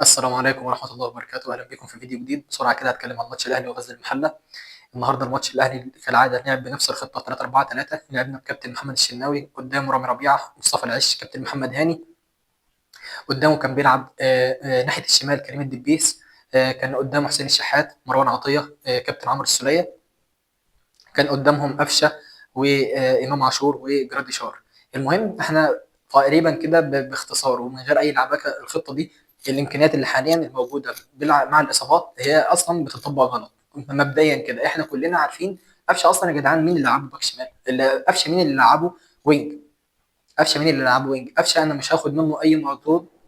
السلام عليكم ورحمة الله وبركاته، أهلا بكم في فيديو جديد. بسرعة كده هتكلم عن ماتش الأهلي وغزل المحلة. النهارده الماتش الأهلي كالعادة لعب بنفس الخطة 3-4-3. لعبنا بكابتن محمد الشناوي، قدامه رامي ربيعة، مصطفى العش، كابتن محمد هاني. قدامه كان بيلعب ناحية الشمال كريم الدبيس. كان قدامه حسين الشحات، مروان عطية، كابتن عمرو السولية. كان قدامهم قفشة وإمام عاشور وجراديشار. المهم احنا تقريبا كده باختصار ومن غير اي لعبكه الخطه دي، الامكانيات اللي حاليا الموجوده مع الاصابات هي اصلا بتطبق غلط. مبدئيا كده احنا كلنا عارفين قفشه اصلا يا جدعان. مين اللي لعبه باك شمال؟ قفشه مين اللي لعبه وينج؟ قفشه مين اللي لعبه وينج؟ قفشه انا مش هاخد منه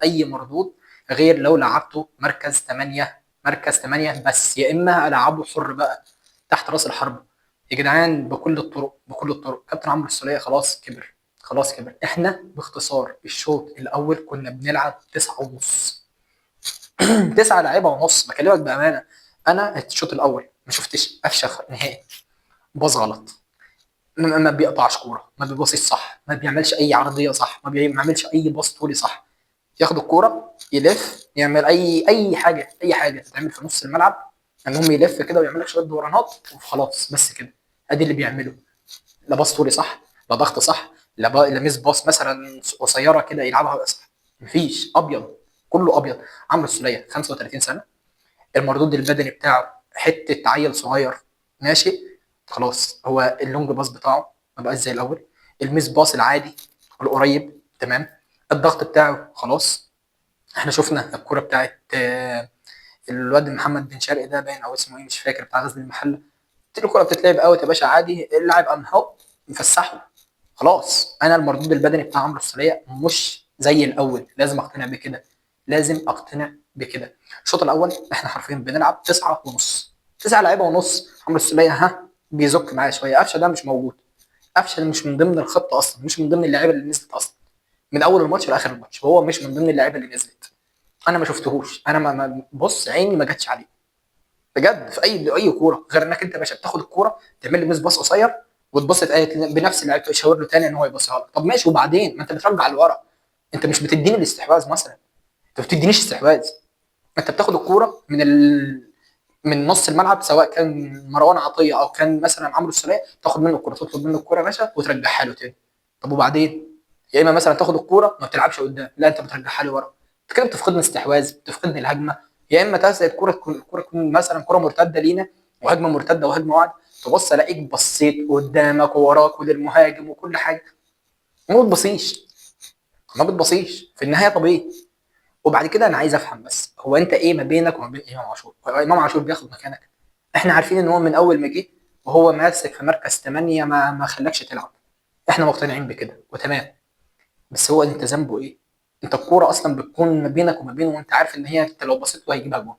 اي مردود غير لو لعبته مركز 8. مركز 8 بس، يا اما العبه حر بقى تحت راس الحرب. يا جدعان بكل الطرق بكل الطرق، كابتن عمرو السولية خلاص كبر. خلاص كبر. احنا باختصار الشوط الاول كنا بنلعب 9 ونص. 9 لعيبه ونص، بكلمك بامانه. انا الشوط الاول ما شفتش قفشه نهائي. باص غلط، ما بيقطعش كوره، ما بيباصيش صح، ما بيعملش اي عرضيه صح، ما بيعملش اي باص طولي صح. ياخد الكوره يلف يعمل اي حاجه، اي حاجه تتعمل في نص الملعب. المهم يلف كده ويعمل لك شويه دورانات وخلاص، بس كده. ادي اللي بيعمله. لا باص طولي صح، لا ضغط صح، لا ميس باص مثلا قصيره كده يلعبها صح. مفيش. ابيض، كله ابيض. عمرو السوليه 35 سنه، المردود البدني بتاعه حته عيل صغير ناشئ. خلاص هو اللونج باص بتاعه ما بقاش زي الاول. الميس باص العادي القريب تمام. الضغط بتاعه خلاص. احنا شفنا الكوره بتاعت الواد محمد بن شرقي ده باين او اسمه ايه مش فاكر، بتاع غزل المحله. الكوره بتتلعب اوت يا باشا عادي، اللاعب قام هو مفسحه. خلاص انا المردود البدني بتاع عمرو السوليه مش زي الاول، لازم اقتنع بكده. لازم اقتنع بكده. الشوط الاول احنا حرفيا بنلعب 9 ونص. 9 لعيبه ونص. عمرو السوليه بيزك معايا شويه. قفشه ده مش موجود. قفشه مش من ضمن الخطه اصلا، مش من ضمن اللعيبه اللي نزلت اصلا. من اول الماتش لاخر الماتش وهو مش من ضمن اللعيبه اللي نزلت. انا ما شفتهوش. انا بص عيني ما جاتش عليه بجد في اي كوره، غير انك انت يا باشا بتاخد الكوره تعمل لي ميس باص قصير وتبص بنفس اللعيب تشاور له تاني ان هو يبصيها لك. طب ماشي، وبعدين ما انت بترجع لورا. انت مش بتديني الاستحواذ مثلا. انت ما بتدينيش استحواذ. انت بتاخد الكوره من نص الملعب، سواء كان مروان عطيه او كان مثلا عمرو السوليه، تاخد منه الكوره، تطلب منه الكوره يا باشا وترجعها له تاني. طب وبعدين؟ يا اما مثلا تاخد الكوره ما بتلعبش قدام، لا انت بترجعها لي ورا. انت كده بتفقدني استحواذ، بتفقدني الهجمه. يا اما تسال الكوره تكون مثلا كوره مرتده لينا، وهجمه مرتده وهجمه واحده، تبص الاقيك بصيت قدامك ووراك وللمهاجم وكل حاجه. ما بتبصيش. ما بتبصيش في النهايه. طبيعي. وبعد كده انا عايز افهم بس، هو انت ايه ما بينك وما بين امام عاشور؟ هو امام عاشور بياخد مكانك؟ احنا عارفين ان هو من اول ما جه وهو ماسك في مركز 8 ما خلاكش تلعب. احنا مقتنعين بكده وتمام. بس هو انت ذنبه ايه؟ انت الكوره اصلا بتكون ما بينك وما بينه وانت عارف ان هي انت لو بصيت له هيجيبها جول.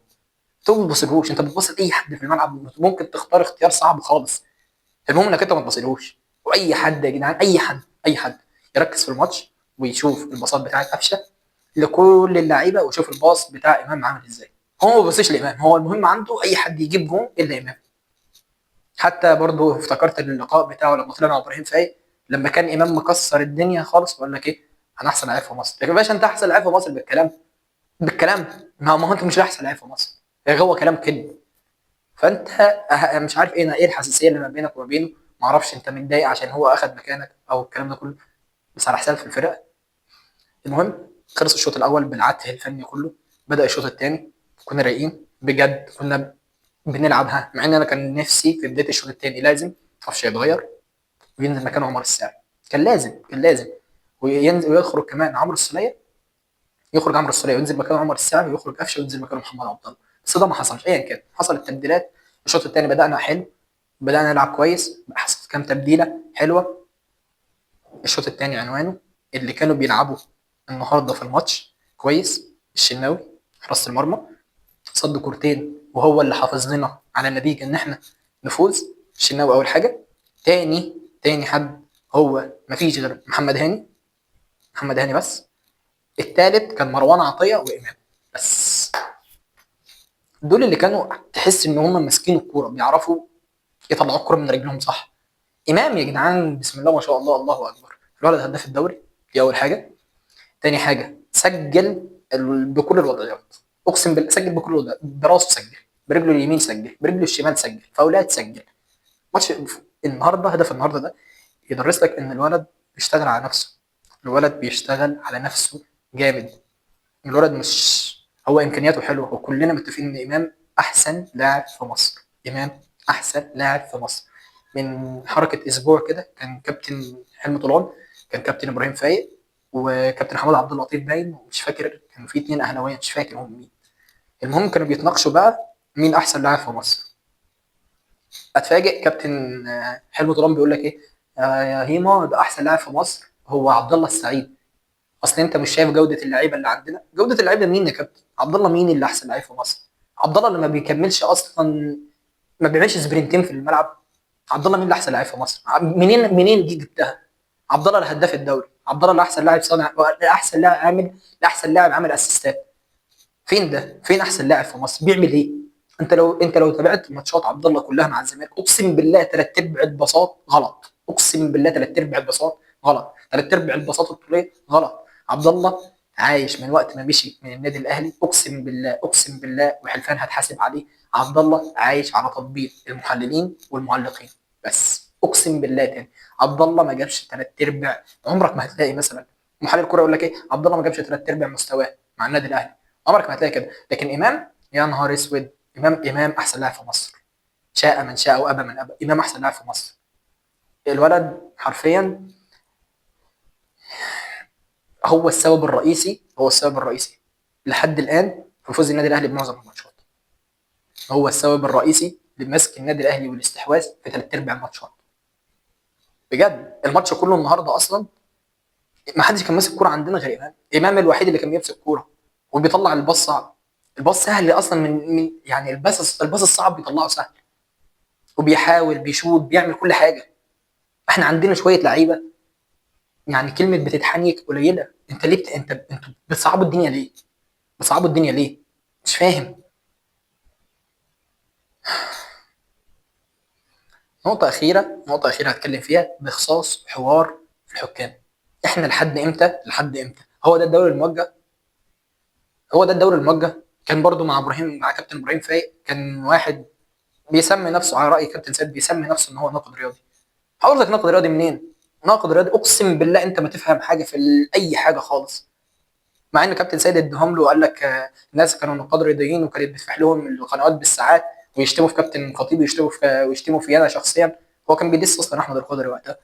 انت ما بتبصلهوش، انت بتبص لاي حد في الملعب، ممكن تختار اختيار صعب خالص. المهم انك انت ما تبصلهوش. واي حد يا جدعان، اي حد يركز في الماتش ويشوف الباصات بتاعت قفشه لكل اللعيبه ويشوف الباص بتاع امام عامل ازاي. هو ما بيبصيش لامام، هو المهم عنده اي حد يجيب جون الا امام. حتى برضه افتكرت اللقاء بتاعه لما طلع مع ابراهيم فايق، لما كان امام مكسر الدنيا خالص وقال لك ايه؟ انا احسن لعيب في مصر. يا باشا انت احسن لعيب في مصر بالكلام؟ بالكلام؟ ما هو انت مش احسن لعيب في مصر. هو كلام كده. فانت مش عارف ايه الحساسيه اللي ما بينك وما بينه. ما اعرفش انت متضايق عشان هو اخذ مكانك او الكلام ده كله، بس على حساب في الفرق. المهم خلص الشوط الاول بالعته الفني كله. بدا الشوط الثاني كنا رايقين بجد. كنا بنلعبها، مع ان انا كان نفسي في بدايه الشوط الثاني لازم قفشه يتغير وينزل مكانه عمر الساعي. كان لازم وينزل ويخرج كمان عمرو السوليه. يخرج عمرو السوليه وينزل مكانه عمر الساعي، ويخرج قفشه وينزل مكانه محمد عبد الله. بس ده ما حصلش. ايا كان حصل التبديلات. الشوط الثاني بدانا حلو، بدانا نلعب كويس، حصلت كام تبديله حلوه. الشوط الثاني عنوانه اللي كانوا بيلعبوا النهارده في الماتش كويس. الشناوي حراسه المرمى صد كورتين وهو اللي حافظ لنا على النتيجه ان احنا نفوز. الشناوي اول حاجه. تاني حد هو مفيش غير محمد هاني. محمد هاني بس. الثالث كان مروان عطيه وامام بس. دول اللي كانوا تحس ان هم ماسكين الكوره، بيعرفوا يطلعوا الكوره من رجلهم صح. امام يا جدعان بسم الله ما شاء الله، الله اكبر. الولد هداف الدوري. دي اول حاجه. تاني حاجه سجل بكل الوضعيات. اقسم بالله سجل بكله، ده براسه سجل، برجله اليمين سجل، برجله الشمال سجل، فاولات سجل. ماتش النهارده، هدف النهارده ده يدرس لك ان الولد بيشتغل على نفسه، الولد بيشتغل على نفسه جامد. الولد مش هو امكانياته حلوه، وكلنا متفقين ان امام احسن لاعب في مصر، امام احسن لاعب في مصر. من حركه اسبوع كده كان كابتن حلمي طولان، كان كابتن ابراهيم فايق، وكابتن حماد عبد اللطيف باين، ومش فاكر كان في اتنين اهلاويه مش فاكر هم مين. المهم كانوا بيتناقشوا بقى مين احسن لاعب في مصر. اتفاجئ كابتن حلمي طولان بيقول لك ايه، يا هيما ده احسن لاعب في مصر هو عبد الله السعيد. اصل انت مش شايف جوده اللعيبه اللي عندنا؟ جوده اللعيبه مين يا كابتن؟ عبد الله مين اللي احسن لعيب في مصر؟ عبد الله اللي ما بيكملش اصلا، ما بيعملش سبرنتين في الملعب. عبد الله مين اللي احسن لعيب في مصر؟ منين دي جبتها؟ عبد الله اللي هداف الدوري، عبد الله اللي احسن لاعب صانع، احسن لاعب عامل، احسن لاعب عامل اسيستات. فين ده؟ فين احسن لاعب في مصر؟ بيعمل ايه؟ انت لو تابعت ماتشات عبد الله كلها مع الزمالك، اقسم بالله ثلاث ارباع الباصات غلط، اقسم بالله ثلاث ارباع الباصات غلط، ثلاث ارباع الباصات الطوليه غلط. عبد الله عايش من وقت ما مشي من النادي الاهلي، اقسم بالله اقسم بالله وحلفان هتحاسب عليه. عبد الله عايش على تطبيق المحللين والمعلقين بس، اقسم بالله تاني. عبد الله ما جابش ثلاث ارباع، عمرك ما هتلاقي مثلا محلل كوره يقول لك ايه عبد الله ما جابش ثلاث ارباع مستواه مع النادي الاهلي، عمرك ما هتلاقي كده. لكن امام، يا نهار اسود، امام احسن لاعب في مصر، شاء من شاء وابى من ابى، امام احسن لاعب في مصر. الولد حرفيا هو السبب الرئيسي، هو السبب الرئيسي لحد الان في فوز النادي الاهلي بمعظم الماتشات. هو السبب الرئيسي لمسك النادي الاهلي والاستحواذ في ثلاث ارباع الماتشات. بجد الماتش كله النهارده اصلا ما حدش كان ماسك كوره عندنا غير امام، امام الوحيد اللي كان بيمسك كوره وبيطلع الباص صعب. الباص سهل اصلا من يعني الباص الصعب بيطلعه سهل، وبيحاول بيشوط بيعمل كل حاجه. احنا عندنا شويه لعيبه يعني كلمه بتتحنيك قليله. انت ليه انتوا بتصعبوا الدنيا ليه؟ بتصعبوا الدنيا ليه؟ مش فاهم. نقطه اخيره هتكلم فيها بخصوص حوار الحكام. احنا لحد امتى؟ لحد امتى هو ده الدوري الموجه؟ هو ده الدوري الموجه. كان برضو مع ابراهيم، مع كابتن ابراهيم فايق، كان واحد بيسمي نفسه على راي كابتن سيد، بيسمي نفسه ان هو ناقد رياضي. هقول لك ناقد رياضي منين؟ ناقد رياضي اقسم بالله انت ما تفهم حاجه في اي حاجه خالص. مع ان كابتن سيد ادهم له وقال لك الناس كانوا نقاد رياضيين وكانت بتفتح لهم القنوات بالساعات ويشتموا في كابتن خطيب، ويشتموا في انا شخصيا. هو كان بيدس اصلا احمد القدري وقتها،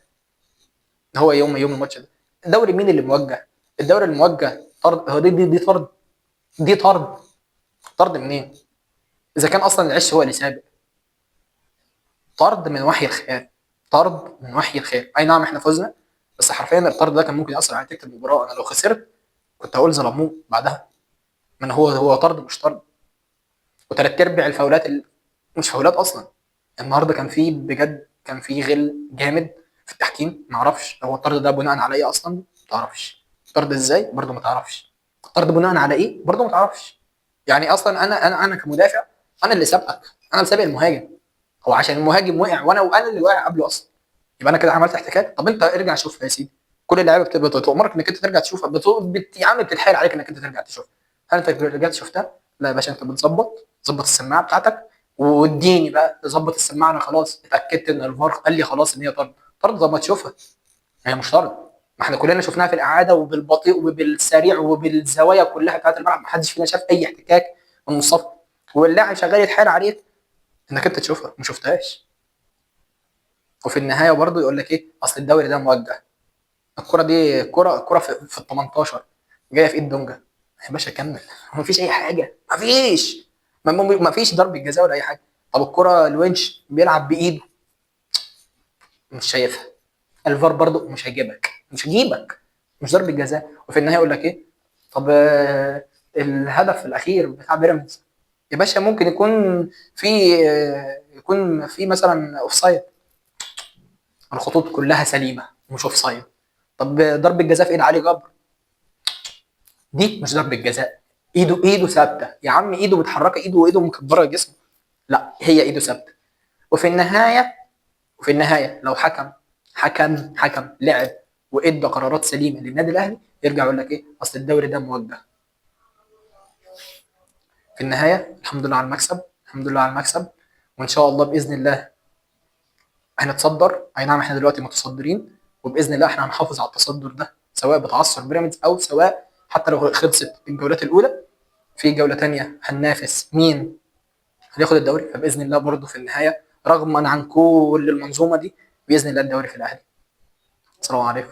هو يوم الماتش ده. الدوري مين اللي موجه؟ الدوري الموجه طرد. هو دي طرد، دي طرد. طرد منين؟ اذا كان اصلا العش هو اللي سابق. طرد من وحي الخيال، طرد من وحي الخيال. اي نعم احنا فزنا، بس حرفيا الطرد ده كان ممكن ياثر على نتيجه المباراه. انا لو خسرت كنت هقول ظلموه بعدها. من هو طرد مش طرد. وثلاث ارباع الفاولات مش فاولات اصلا. النهارده كان في بجد، كان في غل جامد في التحكيم. ما اعرفش هو الطرد ده بناء على ايه اصلا، ما تعرفش. طرد ازاي برضه ما تعرفش. طرد بناء على ايه برضه ما تعرفش. يعني اصلا انا كمدافع، انا اللي سابقك، انا اللي سابق المهاجم. هو عشان المهاجم وقع وانا اللي واقع قبله اصلا، يبقى انا كده عملت احتكاك؟ طب انت ارجع شوف يا سيدي، كل اللعيبه بتؤمرك انك انت ترجع تشوف، يا عم بتتحايل عليك انك انت ترجع تشوف. هل انت رجعت شفتها؟ لا يا باشا، انت ظبط السماعه بتاعتك واديني بقى ظبط السماعه. انا خلاص اتاكدت ان الفار قال لي خلاص ان هي طرد. طرد طب ما تشوفها، هي مش طرد. ما احنا كلنا شفناها في الاعاده وبالبطيء وبالسريع وبالزوايا كلها بتاعت الملعب، ما حدش فينا شاف اي احتكاك من الصف، واللاعب شغال يتحايل عليك انك انت تشوفها، ما شفتهاش. وفي النهايه برضه يقول لك ايه، اصل الدوري ده موجه. الكره دي كره في ال 18 جايه في ايد دونجا. يا باشا كمل، ما فيش اي حاجه، ما فيش ضربه جزاء ولا اي حاجه. طب الكره الونش بيلعب بايده، مش شايفها. الفار برضه مش هيجيبك، مش هيجيبك، مش ضربه جزاء. وفي النهايه يقول لك ايه، طب الهدف الاخير بتاع بيراميدز يا باشا ممكن يكون في مثلا اوفسايد. الخطوط كلها سليمه مش اوفسايد. طب ضربه جزاء في ايد علي جبر، دي مش ضربه جزاء. ايده ثابته يا عم، ايده متحركه، ايده مكبره جسمه، لا هي ايده ثابته. وفي النهايه لو حكم لعب وادى قرارات سليمه للنادي الاهلي، يرجع يقول لك ايه، اصل الدوري ده موجه. في النهايه الحمد لله على المكسب، الحمد لله على المكسب، وان شاء الله باذن الله هنتصدر. اي نعم احنا دلوقتي متصدرين، وباذن الله احنا هنحافظ على التصدر ده، سواء بتعثر بيراميدز او سواء حتى لو خلصت الجولات الاولى، في جوله تانية هننافس مين هياخد الدوري. فباذن الله برضه في النهايه رغما عن كل المنظومه دي باذن الله الدوري في الاهلي. السلام عليكم.